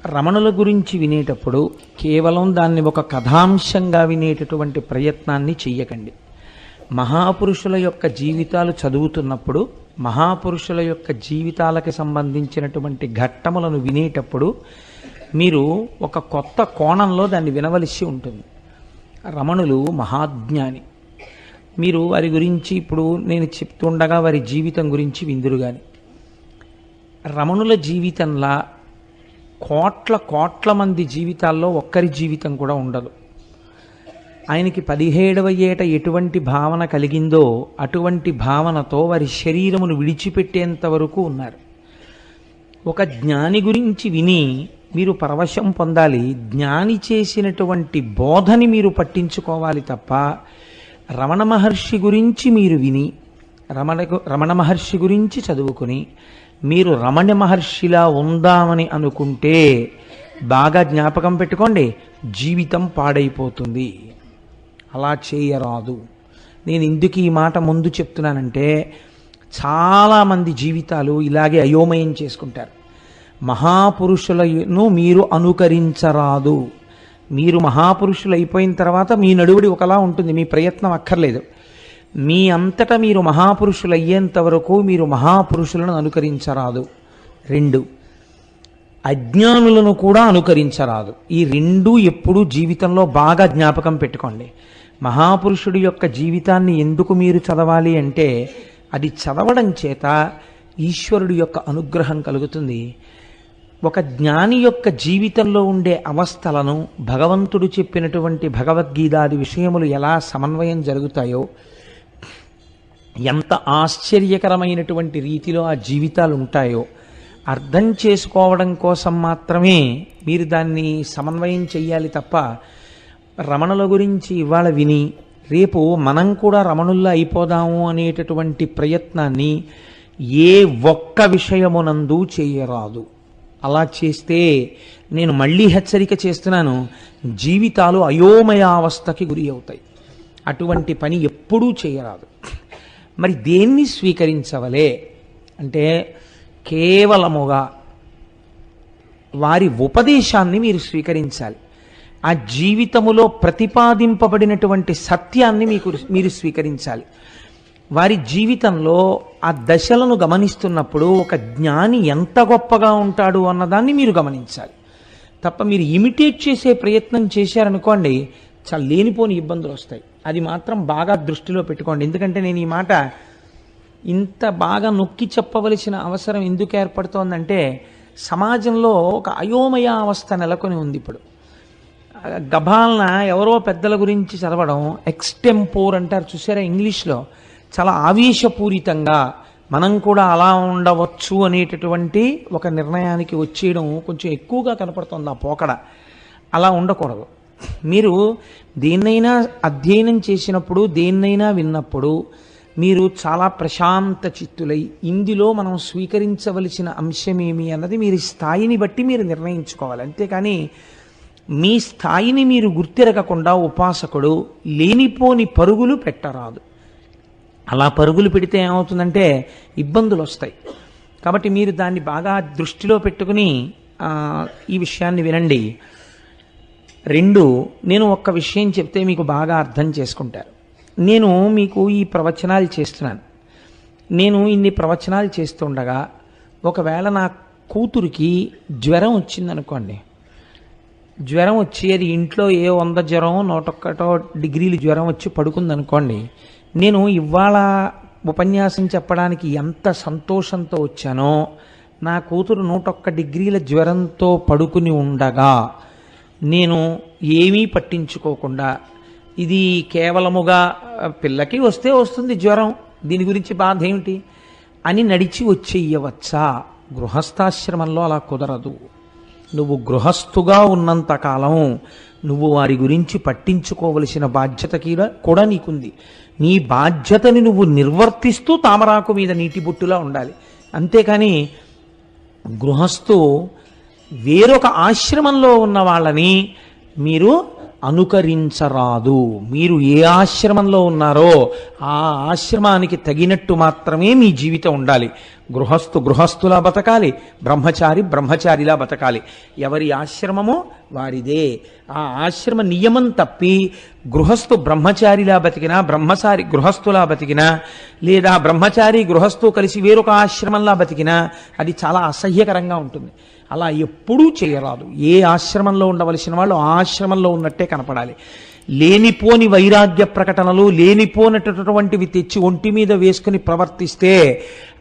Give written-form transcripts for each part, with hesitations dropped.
రమణుల గురించి వినేటప్పుడు కేవలం దాన్ని ఒక కథాంశంగా వినేటటువంటి ప్రయత్నాన్ని చెయ్యకండి. మహాపురుషుల యొక్క జీవితాలు చదువుతున్నప్పుడు, మహాపురుషుల యొక్క జీవితాలకి సంబంధించినటువంటి ఘట్టములను వినేటప్పుడు మీరు ఒక కొత్త కోణంలో దాన్ని వినవలసి ఉంటుంది. రమణులు మహాజ్ఞాని. మీరు వారి గురించి ఇప్పుడు నేను చెప్తుండగా వారి జీవితం గురించి విందురు కానీ, రమణుల జీవితంలా కోట్ల కోట్ల మంది జీవితాల్లో ఒక్కరి జీవితం కూడా ఉండదు. ఆయనకి 17వ ఏట ఎటువంటి భావన కలిగిందో అటువంటి భావనతో వారి శరీరమును విడిచిపెట్టేంత వరకు ఉన్నారు. ఒక జ్ఞాని గురించి విని మీరు పరవశం పొందాలి. జ్ఞాని చేసినటువంటి బోధని మీరు పట్టించుకోవాలి తప్ప రమణ మహర్షి గురించి మీరు విని రమణ మహర్షి గురించి చదువుకుని మీరు రమణ మహర్షిలా ఉందామని అనుకుంటే బాగా జ్ఞాపకం పెట్టుకోండి, జీవితం పాడైపోతుంది. అలా చేయరాదు. నేను ఎందుకు ఈ మాట ముందు చెప్తున్నానంటే చాలామంది జీవితాలు ఇలాగే అయోమయం చేసుకుంటారు. మహాపురుషులను మీరు అనుకరించరాదు. మీరు మహాపురుషులు అయిపోయిన తర్వాత మీ నడువుడి ఒకలా ఉంటుంది, మీ ప్రయత్నం అక్కర్లేదు. మీ అంతటా మీరు మహాపురుషులు అయ్యేంత వరకు మీరు మహాపురుషులను అనుకరించరాదు. 2, అజ్ఞానులను కూడా అనుకరించరాదు. ఈ 2 ఎప్పుడూ జీవితంలో బాగా జ్ఞాపకం పెట్టుకోండి. మహాపురుషుడి యొక్క జీవితాన్ని ఎందుకు మీరు చదవాలి అంటే అది చదవడం చేత ఈశ్వరుడి యొక్క అనుగ్రహం కలుగుతుంది. ఒక జ్ఞాని యొక్క జీవితంలో ఉండే అవస్థలను భగవంతుడు చెప్పినటువంటి భగవద్గీతాది విషయములు ఎలా సమన్వయం జరుగుతాయో, ఎంత ఆశ్చర్యకరమైనటువంటి రీతిలో ఆ జీవితాలు ఉంటాయో అర్థం చేసుకోవడం కోసం మాత్రమే మీరు దాన్ని సమన్వయం చెయ్యాలి తప్ప రమణుల గురించి ఇవాళ విని రేపు మనం కూడా రమణుల్లా అయిపోదాము అనేటటువంటి ప్రయత్నాన్ని ఏ ఒక్క విషయమునందు చేయరాదు. అలా చేస్తే నేను మళ్ళీ హెచ్చరిక చేస్తున్నాను, జీవితాలు అయోమయావస్థకి గురి అవుతాయి. అటువంటి పని ఎప్పుడూ చేయరాదు. మరి దేన్ని స్వీకరించవలే అంటే కేవలముగా వారి ఉపదేశాన్ని మీరు స్వీకరించాలి. ఆ జీవితములో ప్రతిపాదింపబడినటువంటి సత్యాన్ని మీరు స్వీకరించాలి. వారి జీవితంలో ఆ దశలను గమనిస్తున్నప్పుడు ఒక జ్ఞాని ఎంత గొప్పగా ఉంటాడు అన్నదాన్ని మీరు గమనించాలి తప్ప మీరు ఇమిటేట్ చేసే ప్రయత్నం చేశారనుకోండి, చాలా లేనిపోని ఇబ్బందులు వస్తాయి. అది మాత్రం బాగా దృష్టిలో పెట్టుకోండి. ఎందుకంటే నేను ఈ మాట ఇంత బాగా నొక్కి చెప్పవలసిన అవసరం ఎందుకు ఏర్పడుతోందంటే సమాజంలో ఒక అయోమయ అవస్థ నెలకొని ఉంది. ఇప్పుడు గభాలన ఎవరో పెద్దల గురించి చదవడం, ఎక్స్టెంపోర్ అంటారు చూసారా ఇంగ్లీష్లో, చాలా ఆవేశపూరితంగా మనం కూడా అలా ఉండవచ్చు అనేటటువంటి ఒక నిర్ణయానికి వచ్చేయడం కొంచెం ఎక్కువగా కనపడుతుంది. ఆ పోకడ అలా ఉండకూడదు. మీరు దేన్నైనా అధ్యయనం చేసినప్పుడు, దేన్నైనా విన్నప్పుడు మీరు చాలా ప్రశాంత చిత్తులై ఇందులో మనం స్వీకరించవలసిన అంశమేమి అన్నది మీరు స్థాయిని బట్టి మీరు నిర్ణయించుకోవాలి. అంతేకాని మీ స్థాయిని మీరు గుర్తిరగకుండా ఉపాసకుడు లేనిపోని పరుగులు పెట్టరాదు. అలా పరుగులు పెడితే ఏమవుతుందంటే ఇబ్బందులు వస్తాయి. కాబట్టి మీరు దాన్ని బాగా దృష్టిలో పెట్టుకుని ఈ విషయాన్ని వినండి. 2, నేను ఒక్క విషయం చెప్తే మీకు బాగా అర్థం చేసుకుంటారు. నేను మీకు ఈ ప్రవచనాలు చేస్తున్నాను. నేను ఇన్ని ప్రవచనాలు చేస్తుండగా ఒకవేళ నా కూతురికి జ్వరం వచ్చిందనుకోండి, జ్వరం వచ్చి అది ఇంట్లో 100 జ్వరం 101 డిగ్రీలు జ్వరం వచ్చి పడుకుందనుకోండి, నేను ఇవాళ ఉపన్యాసం చెప్పడానికి ఎంత సంతోషంతో వచ్చానో నా కూతురు 101 డిగ్రీల జ్వరంతో పడుకుని ఉండగా నేను ఏమీ పట్టించుకోకుండా ఇది కేవలముగా పిల్లకి వస్తే వస్తుంది జ్వరం, దీని గురించి బాధ ఏమిటి అని నడిచి వచ్చేయవచ్చా? గృహస్థాశ్రమంలో అలా కుదరదు. నువ్వు గృహస్థుగా ఉన్నంతకాలం నువ్వు వారి గురించి పట్టించుకోవలసిన బాధ్యత కూడా నీకుంది. నీ బాధ్యతని నువ్వు నిర్వర్తిస్తూ తామరాకు మీద నీటి బొట్టులా ఉండాలి. అంతేకాని గృహస్థు వేరొక ఆశ్రమంలో ఉన్న వాళ్ళని మీరు అనుకరించరాదు. మీరు ఏ ఆశ్రమంలో ఉన్నారో ఆ ఆశ్రమానికి తగినట్టు మాత్రమే మీ జీవితం ఉండాలి. గృహస్థులా బతకాలి, బ్రహ్మచారి బ్రహ్మచారిలా బతకాలి. ఎవరి ఆశ్రమమో వారిదే. ఆ ఆశ్రమ నియమం తప్పి గృహస్థు బ్రహ్మచారిలా బతికినా, బ్రహ్మచారి గృహస్థులా బతికినా, లేదా బ్రహ్మచారి గృహస్థు కలిసి వేరొక ఆశ్రమంలా బతికినా అది చాలా అసహ్యకరంగా ఉంటుంది. అలా ఎప్పుడూ చేయరాదు. ఏ ఆశ్రమంలో ఉండవలసిన వాళ్ళు ఆ ఆశ్రమంలో ఉన్నట్టే కనపడాలి. లేనిపోని వైరాగ్య ప్రకటనలు, లేనిపోనటువంటివి తెచ్చి ఒంటి మీద వేసుకుని ప్రవర్తిస్తే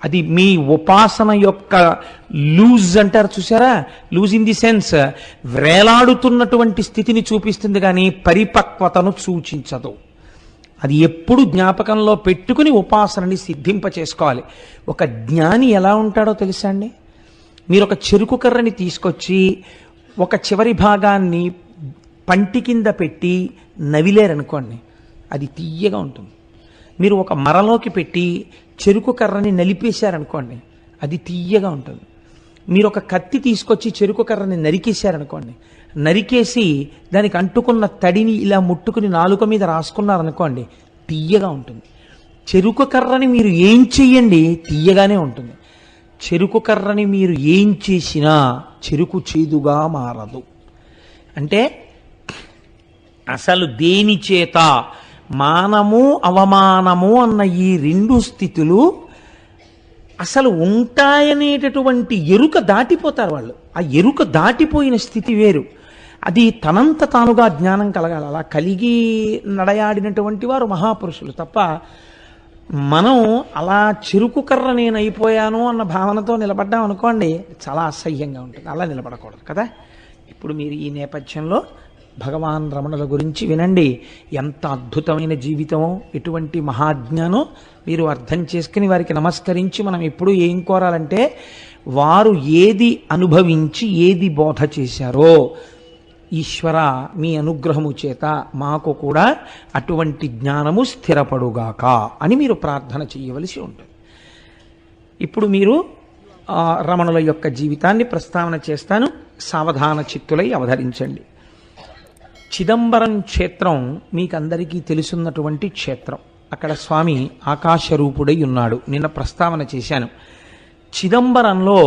అది మీ ఉపాసన యొక్క లూజ్ అంటారు చూసారా, లూజ్ ఇన్ ది సెన్స్ వేలాడుతున్నటువంటి స్థితిని చూపిస్తుంది కానీ పరిపక్వతను సూచించదు. అది ఎప్పుడు జ్ఞాపకంలో పెట్టుకుని ఉపాసనని సిద్ధింప చేసుకోవాలి. ఒక జ్ఞాని ఎలా ఉంటాడో తెలుసా అండి? మీరు ఒక చెరుకు కర్రని తీసుకొచ్చి ఒక చివరి భాగాన్ని పంటి కింద పెట్టి నవిలేరనుకోండి, అది తీయగా ఉంటుంది. మీరు ఒక మరలోకి పెట్టి చెరుకు కర్రని నలిపేశారనుకోండి, అది తీయగా ఉంటుంది. మీరు ఒక కత్తి తీసుకొచ్చి చెరుకు కర్రని నరికేశారనుకోండి, నరికేసి దానికి అంటుకున్న తడిని ఇలా ముట్టుకుని నాలుక మీద రాసుకున్నారనుకోండి, తీయగా ఉంటుంది. చెరుకు కర్రని మీరు ఏం చెయ్యండి తీయగానే ఉంటుంది. చెరుకు కర్రని మీరు ఏం చేసినా చెరుకు చేదుగా మారదు. అంటే అసలు దేని చేత మానము అవమానము అన్న ఈ రెండు స్థితులు అసలు ఉంటాయనేటటువంటి ఎరుక దాటిపోతారు వాళ్ళు. ఆ ఎరుక దాటిపోయిన స్థితి వేరు. అది తనంత తానుగా జ్ఞానం కలగాలి. అలా కలిగి నడయాడినటువంటి వారు మహాపురుషులు తప్ప మనం అలా చెరుకు కర్ర నేను అయిపోయాను అన్న భావనతో నిలబడ్డాం అనుకోండి, చాలా అసహ్యంగా ఉంటుంది. అలా నిలబడకూడదు కదా. ఇప్పుడు మీరు ఈ నేపథ్యంలో భగవాన్ రమణుల గురించి వినండి. ఎంత అద్భుతమైన జీవితమో, ఎటువంటి మహాజ్ఞానో మీరు అర్థం చేసుకుని వారికి నమస్కరించి మనం ఎప్పుడు ఏం కోరాలంటే, వారు ఏది అనుభవించి ఏది బోధ చేశారో ఈశ్వర మీ అనుగ్రహము చేత మాకు కూడా అటువంటి జ్ఞానము స్థిరపడుగాక అని మీరు ప్రార్థన చేయవలసి ఉంటుంది. ఇప్పుడు మీరు రమణుల యొక్క జీవితాన్ని ప్రస్తావన చేస్తాను. సావధాన చిత్తులై అవధరించండి. చిదంబరం క్షేత్రం మీకందరికీ తెలుసున్నటువంటి క్షేత్రం. అక్కడ స్వామి ఆకాశరూపుడై ఉన్నాడు. నిన్న ప్రస్తావన చేశాను. చిదంబరంలో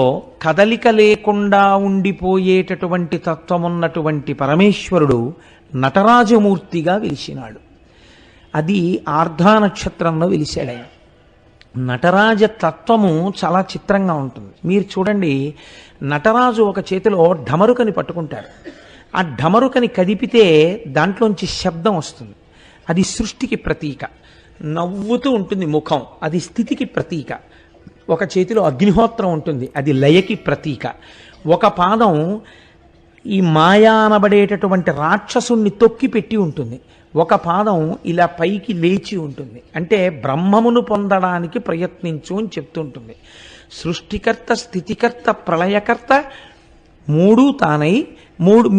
కదలిక లేకుండా ఉండిపోయేటటువంటి తత్వమున్నటువంటి పరమేశ్వరుడు నటరాజమూర్తిగా వెలిసినాడు. అది ఆర్ధా నక్షత్రంలో వెలిశాడు ఆయన. నటరాజ తత్వము చాలా చిత్రంగా ఉంటుంది. మీరు చూడండి, నటరాజు ఒక చేతిలో ఢమరుకని పట్టుకుంటాడు. ఆ ఢమరుకని కదిపితే దాంట్లోంచి శబ్దం వస్తుంది. అది సృష్టికి ప్రతీక. నవ్వుతూ ఉంటుంది ముఖం, అది స్థితికి ప్రతీక. ఒక చేతిలో అగ్నిహోత్రం ఉంటుంది, అది లయకి ప్రతీక. ఒక పాదం ఈ మాయా అనబడేటటువంటి రాక్షసుణ్ణి తొక్కి పెట్టి ఉంటుంది. ఒక పాదం ఇలా పైకి లేచి ఉంటుంది. అంటే బ్రహ్మమును పొందడానికి ప్రయత్నించు అని చెప్తుంటుంది. సృష్టికర్త, స్థితికర్త, ప్రళయకర్త మూడు తానై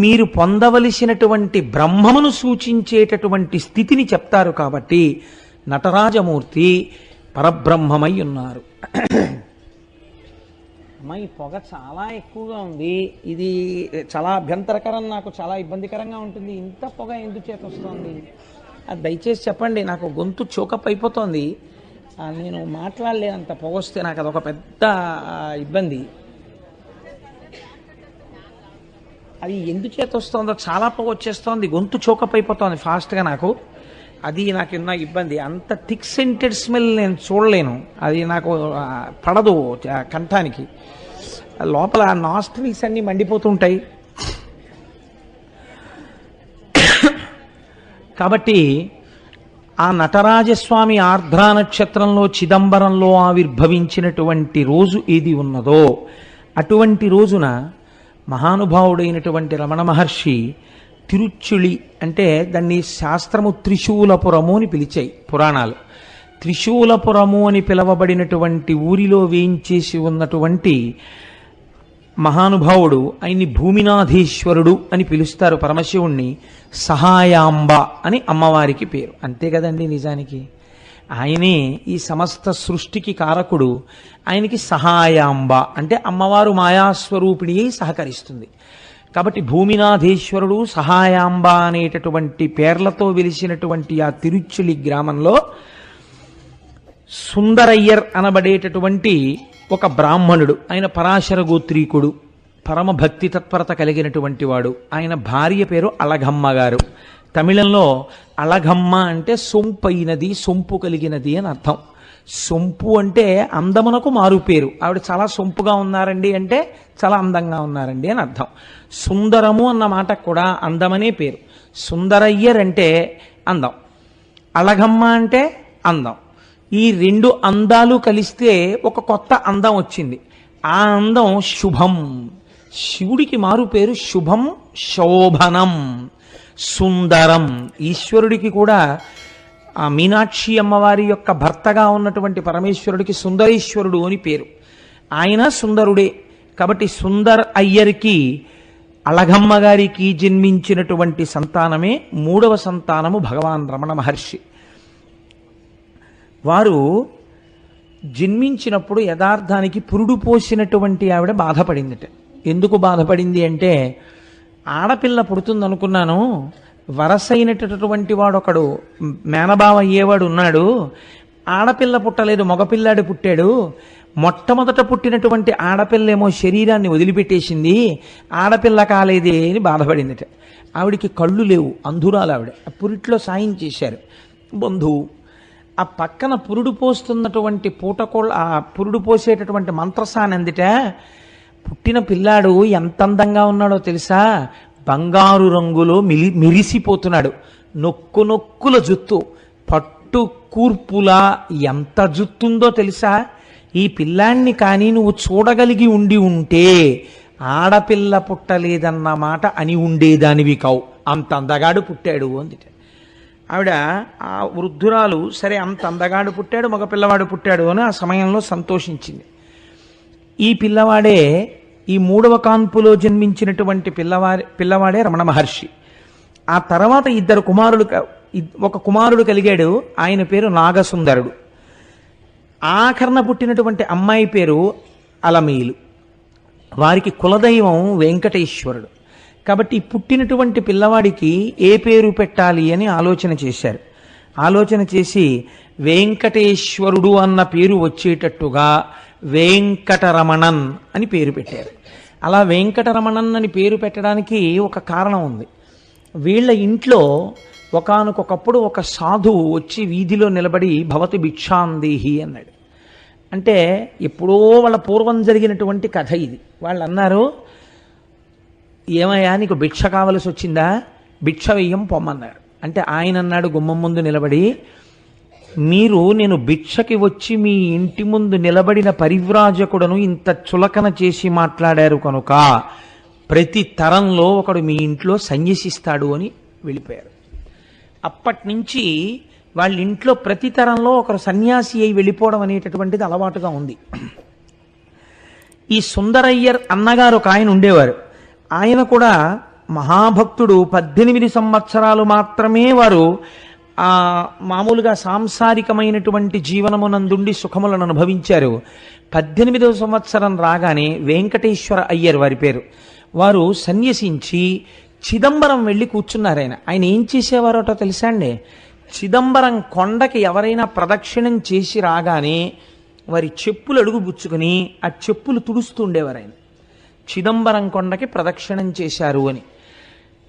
మీరు పొందవలసినటువంటి బ్రహ్మమును సూచించేటటువంటి స్థితిని చెప్తారు. కాబట్టి నటరాజమూర్తి పరబ్రహ్మమై ఉన్నారు. అమ్మ, ఈ పొగ చాలా ఎక్కువగా ఉంది. ఇది చాలా అభ్యంతరకరం, నాకు చాలా ఇబ్బందికరంగా ఉంటుంది. ఇంత పొగ ఎందుచేత వస్తుంది అది దయచేసి చెప్పండి. నాకు గొంతు చోకప్ అయిపోతుంది. నేను మాట్లాడలేనంత పొగ వస్తే నాకు అదొక పెద్ద ఇబ్బంది. అది ఎందుచేత వస్తుందో, చాలా పొగ వచ్చేస్తోంది, గొంతు చోకప్ అయిపోతుంది ఫాస్ట్గా. నాకు ఉన్న ఇబ్బంది. అంత థిక్ సెంటెడ్ స్మెల్ నేను చూడలేను. అది నాకు పడదు కంఠానికి. లోపల నాస్ట్రిల్స్ అన్నీ మండిపోతుంటాయి. కాబట్టి ఆ నటరాజస్వామి ఆర్ద్రా నక్షత్రంలో చిదంబరంలో ఆవిర్భవించినటువంటి రోజు ఏది ఉన్నదో అటువంటి రోజున మహానుభావుడైనటువంటి రమణ మహర్షి తిరుచుళి, అంటే దాన్ని శాస్త్రము త్రిశూలపురము అని పిలిచాయి పురాణాలు. త్రిశూలపురము అని పిలవబడినటువంటి ఊరిలో వేయించేసి ఉన్నటువంటి మహానుభావుడు, ఆయన్ని భూమినాథేశ్వరుడు అని పిలుస్తారు. పరమశివుణ్ణి సహాయాంబ అని అమ్మవారికి పేరు. అంతే కదండి, నిజానికి ఆయనే ఈ సమస్త సృష్టికి కారకుడు. ఆయనకి సహాయాంబ అంటే అమ్మవారు మాయాస్వరూపిణి అయి సహకరిస్తుంది. కాబట్టి భూమినాథేశ్వరుడు, సహాయాంబ అనేటటువంటి పేర్లతో వెలిసినటువంటి ఆ తిరుచులి గ్రామంలో సుందరయ్యర్ అనబడేటటువంటి ఒక బ్రాహ్మణుడు, ఆయన పరాశర గోత్రీకుడు, పరమ భక్తి తత్పరత కలిగినటువంటి వాడు. ఆయన భార్య పేరు అళగమ్మ గారు. తమిళంలో అళగమ్మ అంటే సొంపైనది, సొంపు కలిగినది అని అర్థం. సొంపు అంటే అందమునకు మారు పేరు. ఆవిడ చాలా సొంపుగా ఉన్నారండి అంటే చాలా అందంగా ఉన్నారండి అని అర్థం. సుందరము అన్న మాట కూడా అందమనే పేరు. సుందరయ్యర్ అంటే అందం, అళగమ్మ అంటే అందం. ఈ రెండు అందాలు కలిస్తే ఒక కొత్త అందం వచ్చింది. ఆ అందం శుభం. శివుడికి మారు పేరు శుభం, శోభనం, సుందరం. ఈశ్వరుడికి కూడా ఆ మీనాక్షి అమ్మవారి యొక్క భర్తగా ఉన్నటువంటి పరమేశ్వరుడికి సుందరేశ్వరుడు అని పేరు. ఆయన సుందరుడే. కాబట్టి సుందర్ అయ్యర్కి, అళగమ్మ గారికి జన్మించినటువంటి సంతానమే 3వ సంతానము భగవాన్ రమణ మహర్షి. వారు జన్మించినప్పుడు యథార్థానికి పురుడు పోసినటువంటి ఆవిడ బాధపడిందిట. ఎందుకు బాధపడింది అంటే, ఆడపిల్ల పుడుతుందనుకున్నాను, వరసైనటువంటి వాడు ఒకడు మేనబావ అయ్యేవాడు ఉన్నాడు, ఆడపిల్ల పుట్టలేదు, మగపిల్లాడు పుట్టాడు. మొట్టమొదట పుట్టినటువంటి ఆడపిల్లేమో శరీరాన్ని వదిలిపెట్టేసింది, ఆడపిల్ల కాలేదే అని బాధపడిందిట. ఆవిడికి కళ్ళు లేవు, అంధురాలు ఆవిడ. పురిట్లో సాయం చేశారు బంధువు. ఆ పక్కన పురుడు పోస్తున్నటువంటి పూటకోళ్ళ, ఆ పురుడు పోసేటటువంటి మంత్రసాని అందిట. పుట్టిన పిల్లాడు ఎంత అందంగా ఉన్నాడో తెలుసా? బంగారు రంగులో మిరిసిపోతున్నాడు. నొక్కుల జుత్తు, పట్టు కూర్పులా ఎంత జుత్తుందో తెలుసా? ఈ పిల్లాన్ని కానీ నువ్వు చూడగలిగి ఉంటే ఆడపిల్ల పుట్టలేదన్న మాట అని ఉండేదానివి కావు, అంత అందగాడు పుట్టాడు అందిట. ఆవిడ ఆ వృద్ధురాలు, సరే అంత అందగాడు పుట్టాడు, మగపిల్లవాడు పుట్టాడు అని ఆ సమయంలో సంతోషించింది. ఈ పిల్లవాడే, ఈ 3వ కాన్పులో జన్మించినటువంటి పిల్లవాడే రమణ మహర్షి. ఆ తర్వాత ఒక కుమారుడు కలిగాడు. ఆయన పేరు నాగసుందరుడు. ఆఖరణ పుట్టినటువంటి అమ్మాయి పేరు అలమీలు. వారికి కులదైవం వెంకటేశ్వరుడు. కాబట్టి పుట్టినటువంటి పిల్లవాడికి ఏ పేరు పెట్టాలి అని ఆలోచన చేశారు. ఆలోచన చేసి వెంకటేశ్వరుడు అన్న పేరు వచ్చేటట్టుగా వెంకటరమణన్ అని పేరు పెట్టారు. అలా వెంకటరమణన్ అని పేరు పెట్టడానికి ఒక కారణం ఉంది. వీళ్ళ ఇంట్లో ఒకానొకప్పుడు ఒక సాధువు వచ్చి వీధిలో నిలబడి భవతి భిక్షాందేహి అన్నాడు. అంటే ఎప్పుడో వాళ్ళ పూర్వం జరిగినటువంటి కథ ఇది. వాళ్ళు అన్నారు, ఏమయ్యా నీకు భిక్ష కావలసి వచ్చిందా, భిక్ష వెయ్యం పొమ్మన్నారు. అంటే ఆయన అన్నాడు గుమ్మం ముందు నిలబడి, నేను భిక్షకి వచ్చి మీ ఇంటి ముందు నిలబడిన పరివ్రాజకుడను ఇంత చులకన చేసి మాట్లాడారు కనుక ప్రతి తరంలో ఒకడు మీ ఇంట్లో సన్యసిస్తాడు అని వెళ్ళిపోయారు. అప్పటి నుంచి వాళ్ళ ఇంట్లో ప్రతి తరంలో ఒకరు సన్యాసి అయి వెళ్ళిపోవడం అనేటటువంటిది అలవాటుగా ఉంది. ఈ సుందరయ్యర్ అన్నగారు ఒక ఆయన ఉండేవారు. ఆయన కూడా మహాభక్తుడు. 18 సంవత్సరాలు మాత్రమే వారు మామూలుగా సాంసారికమైనటువంటి జీవనమునందుండి సుఖములను అనుభవించారు. 18వ సంవత్సరం రాగానే వెంకటేశ్వర అయ్యర్ వారి పేరు. వారు సన్యసించి చిదంబరం వెళ్ళి కూర్చున్నారు. ఆయన ఏం చేసేవారోటో తెలుసా అండి? చిదంబరం కొండకి ఎవరైనా ప్రదక్షిణం చేసి రాగానే వారి చెప్పులు అడుగు పుచ్చుకొని ఆ చెప్పులు తుడుస్తూ ఉండేవారు. ఆయన చిదంబరం కొండకి ప్రదక్షిణం చేశారు అని.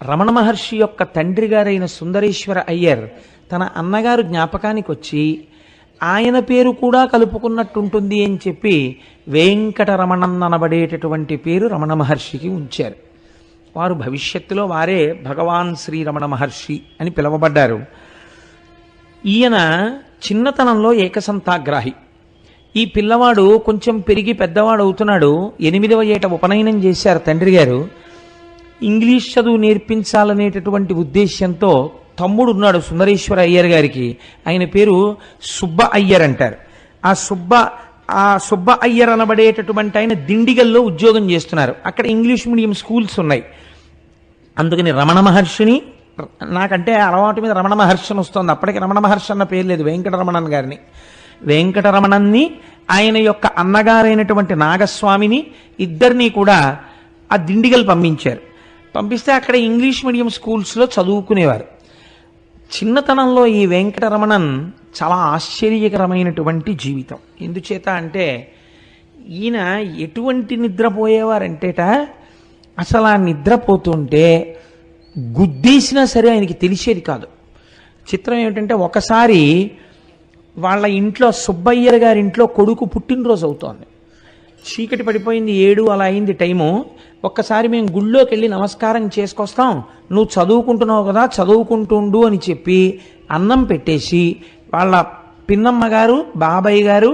రమణ మహర్షి యొక్క తండ్రి గారైన సుందరేశ్వర అయ్యర్ తన అన్నగారు జ్ఞాపకానికి వచ్చి ఆయన పేరు కూడా కలుపుకున్నట్టుంటుంది అని చెప్పి వెంకటరమణన్ అనబడేటటువంటి పేరు రమణ మహర్షికి ఉంచారు. వారు భవిష్యత్తులో వారే భగవాన్ శ్రీ రమణ మహర్షి అని పిలువబడ్డారు. ఈయన చిన్నతనంలో ఏకసంతాగ్రాహి. ఈ పిల్లవాడు కొంచెం పెరిగి పెద్దవాడు అవుతున్నాడు. 8వ ఏట ఉపనయనం చేశారు తండ్రి గారు. ఇంగ్లీష్ చదువు నేర్పించాలనేటటువంటి ఉద్దేశ్యంతో తమ్ముడు ఉన్నాడు సుందరేశ్వర అయ్యర్ గారికి. ఆయన పేరు సుబ్బ అయ్యర్ అంటారు. ఆ సుబ్బ అయ్యర్ అనబడేటటువంటి ఆయన దిండిగల్లో ఉద్యోగం చేస్తున్నారు. అక్కడ ఇంగ్లీష్ మీడియం స్కూల్స్ ఉన్నాయి. అందుకని రమణ మహర్షిని, నాకంటే అలవాటు మీద రమణ మహర్షి అని వస్తుంది, అప్పటికి రమణ మహర్షి అన్న పేరు లేదు, వెంకటరమణన్ గారిని, వెంకటరమణన్ని ఆయన యొక్క అన్నగారైనటువంటి నాగస్వామిని ఇద్దరినీ కూడా ఆ దిండిగల్ పంపించారు. పంపిస్తే అక్కడ ఇంగ్లీష్ మీడియం స్కూల్స్లో చదువుకునేవారు. చిన్నతనంలో ఈ వెంకటరమణన్ చాలా ఆశ్చర్యకరమైనటువంటి జీవితం. ఎందుచేత అంటే ఈయన ఎటువంటి నిద్రపోయేవారంటేట, అసలు ఆ నిద్రపోతుంటే గుద్దేసినా సరే ఆయనకి తెలిసేది కాదు. చిత్రం ఏమిటంటే, ఒకసారి వాళ్ళ ఇంట్లో సుబ్బయ్యర్ గారింట్లో కొడుకు పుట్టినరోజు అవుతోంది. చీకటి పడిపోయింది, 7 అలా అయింది టైము. ఒక్కసారి మేము గుళ్ళోకి వెళ్ళి నమస్కారం చేసుకొస్తాం, నువ్వు చదువుకుంటున్నావు కదా చదువుకుంటుండు అని చెప్పి అన్నం పెట్టేసి వాళ్ళ పిన్నమ్మ గారు, బాబాయ్ గారు,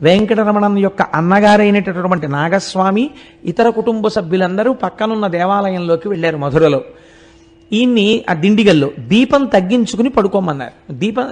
వెంకటరమణన్ యొక్క అన్నగారైనటువంటి నాగస్వామి, ఇతర కుటుంబ సభ్యులందరూ పక్కనున్న దేవాలయంలోకి వెళ్ళారు మధురలో. ఈయన్ని ఆ దిండిగల్లో దీపం తగ్గించుకుని పడుకోమన్నారు. దీపం